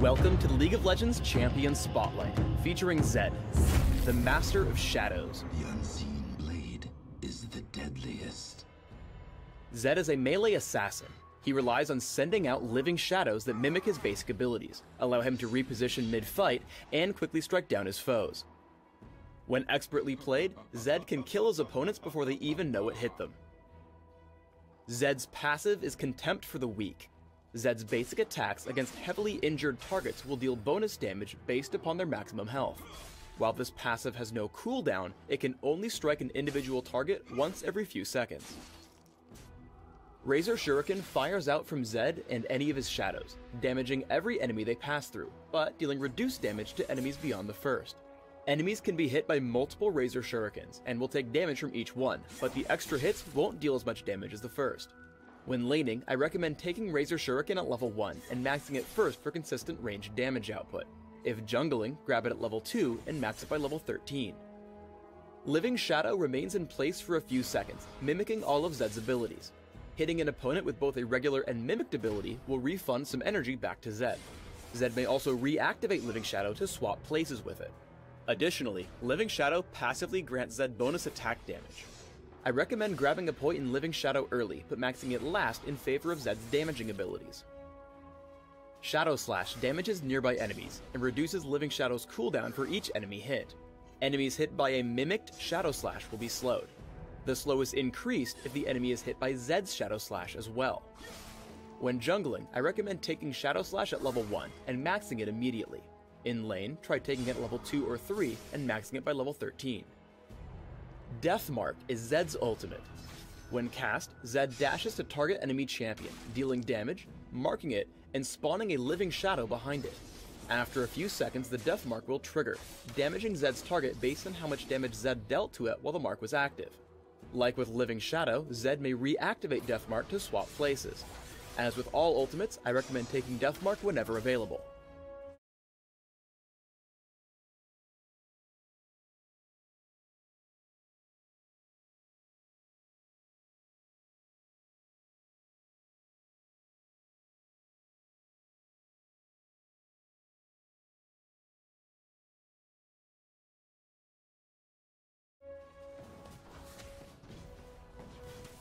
Welcome to the League of Legends Champion Spotlight, featuring Zed, the Master of Shadows. The unseen blade is the deadliest. Zed is a melee assassin. He relies on sending out living shadows that mimic his basic abilities, allow him to reposition mid-fight, and quickly strike down his foes. When expertly played, Zed can kill his opponents before they even know it hit them. Zed's passive is Contempt for the Weak. Zed's basic attacks against heavily injured targets will deal bonus damage based upon their maximum health. While this passive has no cooldown, it can only strike an individual target once every few seconds. Razor Shuriken fires out from Zed and any of his shadows, damaging every enemy they pass through, but dealing reduced damage to enemies beyond the first. Enemies can be hit by multiple Razor Shurikens and will take damage from each one, but the extra hits won't deal as much damage as the first. When laning, I recommend taking Razor Shuriken at level 1 and maxing it first for consistent ranged damage output. If jungling, grab it at level 2 and max it by level 13. Living Shadow remains in place for a few seconds, mimicking all of Zed's abilities. Hitting an opponent with both a regular and mimicked ability will refund some energy back to Zed. Zed may also reactivate Living Shadow to swap places with it. Additionally, Living Shadow passively grants Zed bonus attack damage. I recommend grabbing a point in Living Shadow early, but maxing it last in favor of Zed's damaging abilities. Shadow Slash damages nearby enemies, and reduces Living Shadow's cooldown for each enemy hit. Enemies hit by a mimicked Shadow Slash will be slowed. The slow is increased if the enemy is hit by Zed's Shadow Slash as well. When jungling, I recommend taking Shadow Slash at level 1 and maxing it immediately. In lane, try taking it at level 2 or 3 and maxing it by level 13. Deathmark is Zed's ultimate. When cast, Zed dashes to target enemy champion, dealing damage, marking it, and spawning a living shadow behind it. After a few seconds, the Deathmark will trigger, damaging Zed's target based on how much damage Zed dealt to it while the mark was active. Like with Living Shadow, Zed may reactivate Deathmark to swap places. As with all ultimates, I recommend taking Deathmark whenever available.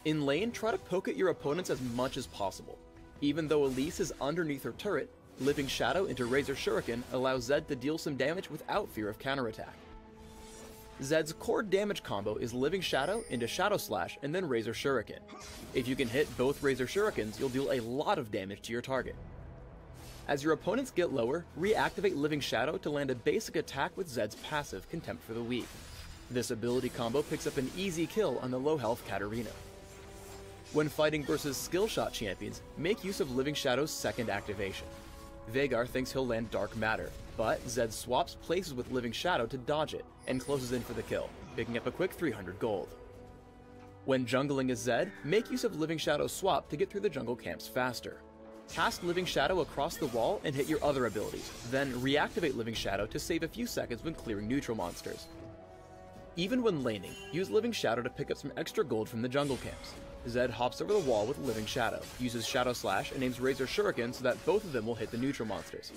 In lane, try to poke at your opponents as much as possible. Even though Elise is underneath her turret, Living Shadow into Razor Shuriken allows Zed to deal some damage without fear of counterattack. Zed's core damage combo is Living Shadow into Shadow Slash and then Razor Shuriken. If you can hit both Razor Shurikens, you'll deal a lot of damage to your target. As your opponents get lower, reactivate Living Shadow to land a basic attack with Zed's passive, Contempt for the Weak. This ability combo picks up an easy kill on the low health Katarina. When fighting versus skill shot champions, make use of Living Shadow's second activation. Veigar thinks he'll land Dark Matter, but Zed swaps places with Living Shadow to dodge it, and closes in for the kill, picking up a quick 300 gold. When jungling as Zed, make use of Living Shadow's swap to get through the jungle camps faster. Cast Living Shadow across the wall and hit your other abilities, then reactivate Living Shadow to save a few seconds when clearing neutral monsters. Even when laning, use Living Shadow to pick up some extra gold from the jungle camps. Zed hops over the wall with Living Shadow, uses Shadow Slash, and aims Razor Shuriken so that both of them will hit the neutral monsters.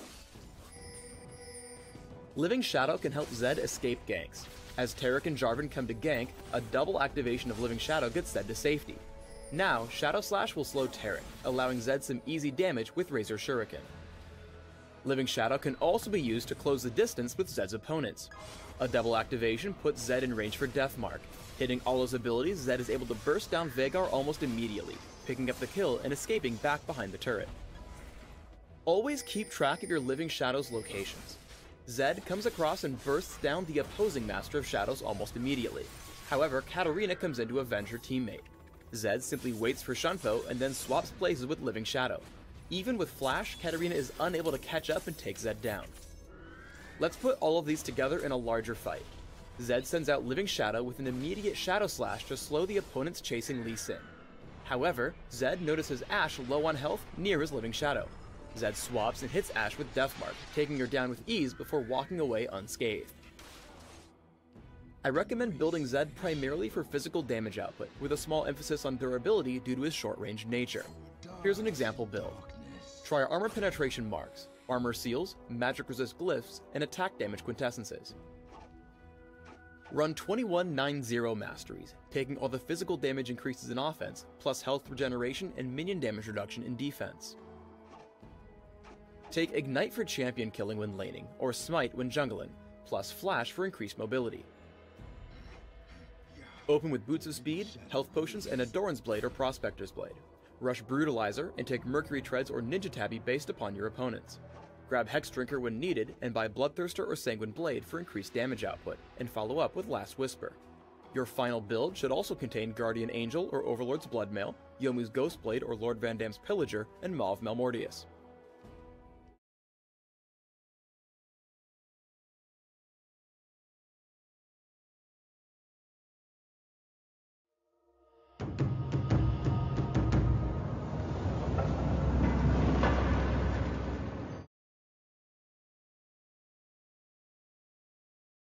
Living Shadow can help Zed escape ganks. As Taric and Jarvan come to gank, a double activation of Living Shadow gets Zed to safety. Now, Shadow Slash will slow Taric, allowing Zed some easy damage with Razor Shuriken. Living Shadow can also be used to close the distance with Zed's opponents. A double activation puts Zed in range for Deathmark. Hitting all his abilities, Zed is able to burst down Veigar almost immediately, picking up the kill and escaping back behind the turret. Always keep track of your Living Shadow's locations. Zed comes across and bursts down the opposing Master of Shadows almost immediately. However, Katarina comes in to avenge her teammate. Zed simply waits for Shunpo and then swaps places with Living Shadow. Even with Flash, Katarina is unable to catch up and take Zed down. Let's put all of these together in a larger fight. Zed sends out Living Shadow with an immediate Shadow Slash to slow the opponents chasing Lee Sin. However, Zed notices Ashe low on health near his Living Shadow. Zed swaps and hits Ashe with Deathmark, taking her down with ease before walking away unscathed. I recommend building Zed primarily for physical damage output, with a small emphasis on durability due to his short-range nature. Here's an example build. Try Armor Penetration Marks. armor seals, magic resist glyphs, and attack damage quintessences. Run 2190 masteries, taking all the physical damage increases in offense, plus health regeneration and minion damage reduction in defense. Take Ignite for champion killing when laning, or Smite when jungling, plus Flash for increased mobility. Open with Boots of Speed, Health Potions, and a Doran's Blade or Prospector's Blade. Rush Brutalizer, and take Mercury Treads or Ninja Tabby based upon your opponents. Grab Hex Drinker when needed, and buy Bloodthirster or Sanguine Blade for increased damage output, and follow up with Last Whisper. Your final build should also contain Guardian Angel or Overlord's Bloodmail, Yomu's Ghostblade or Lord Van Dam's Pillager, and Maw of Malmortius.